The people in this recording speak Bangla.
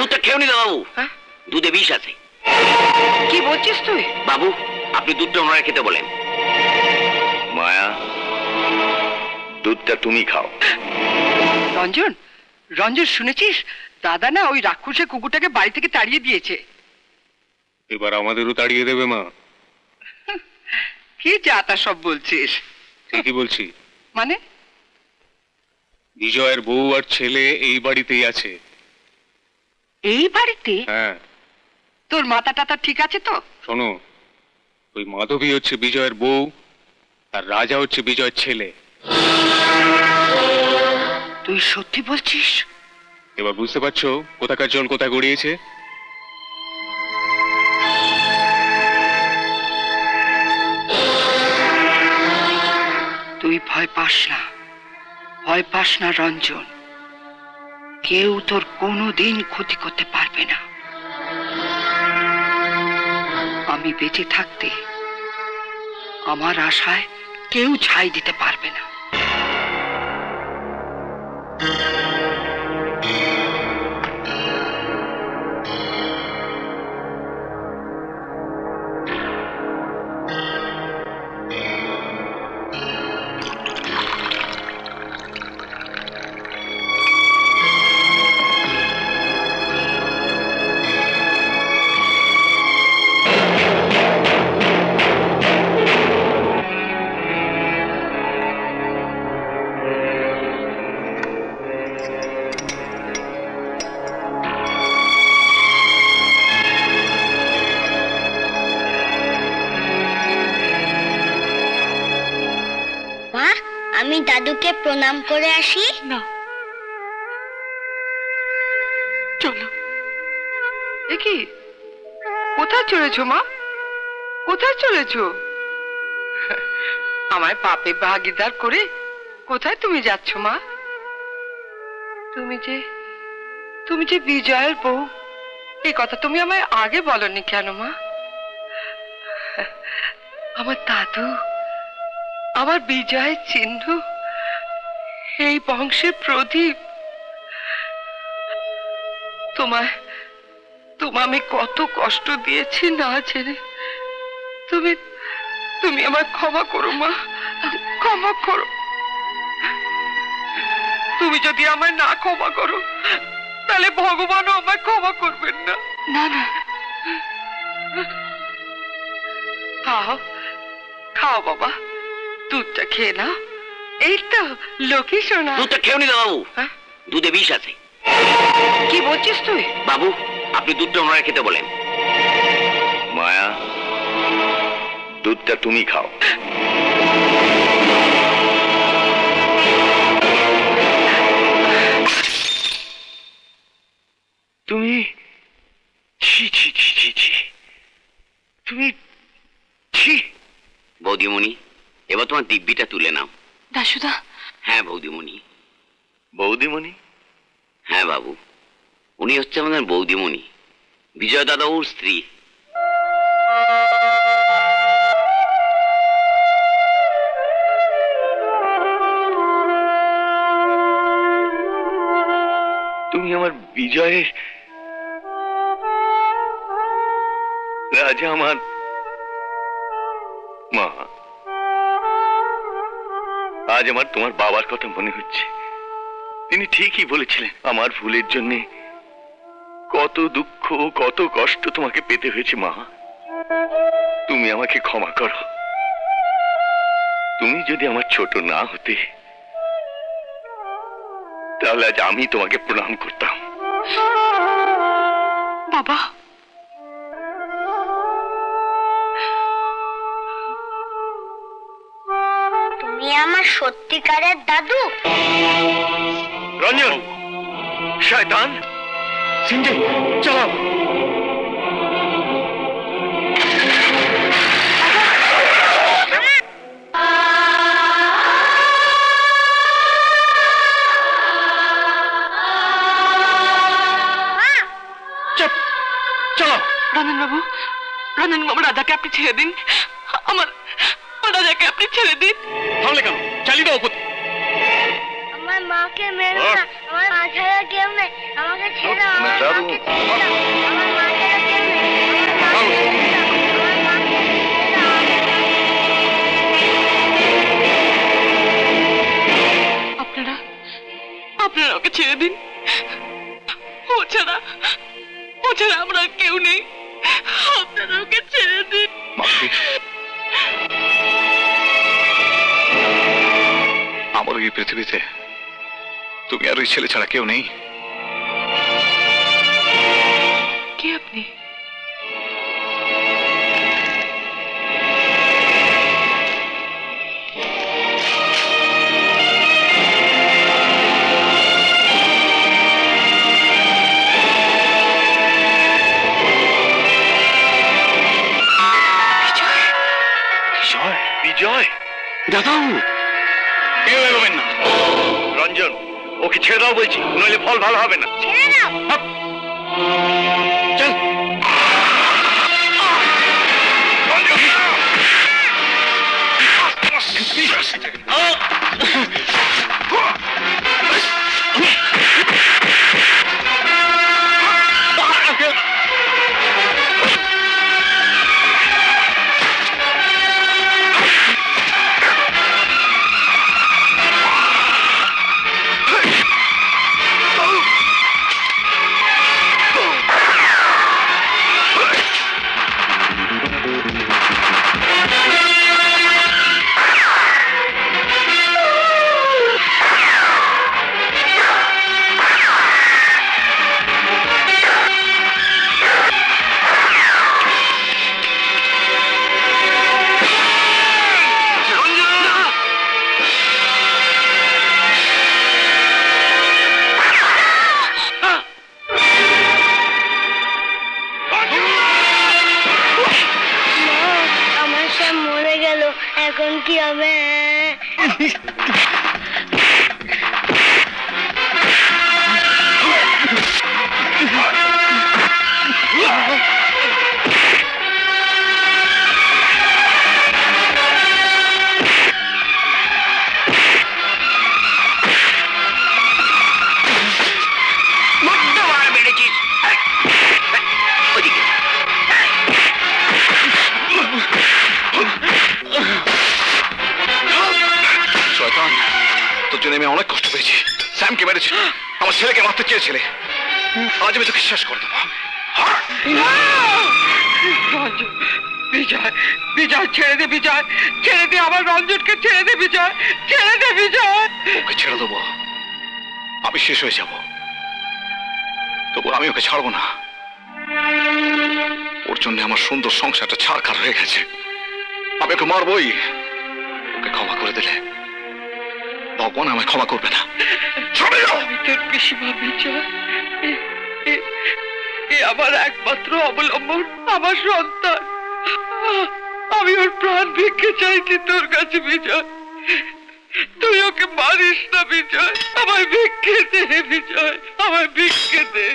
দুধটা খেও নি বাবু, দুধে বিষ আছে। কি বলছিস তুই? বাবু আপনি দুধটা ওনারা খেতে বলেন। মায়া, দুধটা তুমি খাও। রঞ্জন, রঞ্জন শুনেছিস দাদা না ওই রাক্ষসে কুকুরটাকে বাড়ি থেকে তাড়িয়ে দিয়েছে। এবার আমাদেরও তাড়িয়ে দেবে মা। কি যা তা সব বলছিস? ঠিকই বলছি। মানে? বিজয়ের বউ আর ছেলে এই বাড়িতেই আছে। এই বাড়িতে? হ্যাঁ। তোর মাথা টাথা ঠিক আছে তো? শোনো, ওই মাধবী হচ্ছে বিজয়ের বউ আর রাজা হচ্ছে বিজয়ের ছেলে। তুই সত্যি বলছিস? এবার বুঝতে পারছো কোথাকার জল কোথায় গড়িয়েছে? তুই ভয় পাস না, ভয় পাস না রঞ্জন। কেউ তোর কোনোদিন ক্ষতি করতে পারবে না। আমি বেঁচে থাকতে আমার আশায় কেউ ছাই দিতে পারবে না। আমি দাদুকে প্রণাম করে আসি। না, চলো। এ কি, কোথায় চলেছো মা? কোথায় চলেছো? আমায় পাপে ভাগীদার করে কোথায় তুমি যাচ্ছ মা? তুমি যে বিজয়ের বউ, এই কথা তুমি আমায় আগে বলনি কেন মা? আমার দাদু, আমার বিজয়ের চিহ্ন, এই বংশের প্রদীপ। তোমায় আমি কত কষ্ট দিয়েছি না জেনে। তুমি আমায় ক্ষমা করো মা, ক্ষমা করো। তুমি যদি আমায় না ক্ষমা করো তাহলে ভগবানও আমায় ক্ষমা করবেন না। না না, খাও খাও বাবা, দুধটা খেয়ে নাও। এই তো লক্ষ্মী সোনা। দুধটা খেও নি বাবু, দুধে বিষ আছে। কি বলছিস তুই? বাবু আপনি দুধটা ওনারা খেতে বলেন। মায়া, দুধটা তুমি খাও। তুমি ছি ছি ছি ছি ছি, তুমি ছি। বৌদিমণি, এবার তোমার দিব্যিটা তুলে নাও। দাসুদা? হ্যাঁ বৌদিমণি। বৌদিমণি? হ্যাঁ বাবু, উনি হচ্ছে আমাদের বৌদিমণি, বিজয় দাদা ওর স্ত্রী। তুমি আমার বিজয়ের রাজা, আমার মা। আজ আমার তোমার বাবার কথা মনে হচ্ছে। তিনি ঠিকই বলেছিলেন, আমার ভুলের জন্য কত দুঃখ কত কষ্ট তোমাকে পেতে হয়েছে মা। তুমি আমাকে ক্ষমা করো। তুমি যদি আমার ছোট না হতে তাহলে আজ আমি তোমাকে প্রণাম করতাম। বাবা, তুমি আমার সত্যিকারের দাদু? রঞ্জন, শয়তান, সিন্ধে, চলো। রঞ্জন বাবু, রাজাকে আপনি ছেড়ে দিন। আমার রাজাকে আপনি ছেড়ে দিন। থামলে কেন? চালিয়ে দাও। আমার মাকে মেরো না, আমার মা ছাড়া কেউ নেই, আমাকে ছেড়ে দাও, আমার দাদু। মাকে ছেড়ে দাও, আমার মা ছাড়া কেউ নেই, আমার মাকে ছেড়ে দাও, আমার মাকে ছেড়ে দাও। আপনারা আপনারা ওকে ছেড়ে দিন। ও ছাড়া আমরা আর কেউ নেই। আপনারা ওকে ছেড়ে দিন। মাধবী, আমার এই পৃথিবীতে তুমি আর ওই ছেলে ছাড়া কেউ নেই। কে আপনি? বিজয়, দাদু কেউ এগোবেন না। রঞ্জন, ওকে ছেড়ে দাও বলছি, নইলে ফল ভালো হবে না। ছেড়ে দাও। চল আমার সব মরে গেল, এখন কি হবে? শয়তান, তোর জন্য আমি অনেক কষ্ট পেয়েছি। স্যামকে মেরেছি, আমার ছেলেকে মারতে চেয়েছিলে, আজ আমি তোকে শেষ করে দেবো। রঞ্জন, বিজয়, বিজয় ছেড়ে দে, বিজয় ছেড়ে দে, আমার রঞ্জনকে ছেড়ে দে, বিজয় ছেড়ে দে, বিজয়। ওকে ছেড়ে দেবো, আমি শেষ হয়ে যাব, তবু আমি ওকে ছাড়বো না। ওর জন্য আমার সুন্দর সংসারটা ছাড়খাড় হয়ে গেছে। আমি ওকে মারবই। ওকে ক্ষমা করে দিলে ভগবান আমায় ক্ষমা করবে না। আমি তোর পিসিমা বিজয়, এ আমার একমাত্র অবলম্বন, আমার সন্তান। আমি ওর প্রাণ ভিক্ষে চাইছি তোর কাছে বিজয়, তুই ওকে মারিস না বিজয়। আমায় ভিক্ষে দে বিজয়, আমায় ভিক্ষে দে।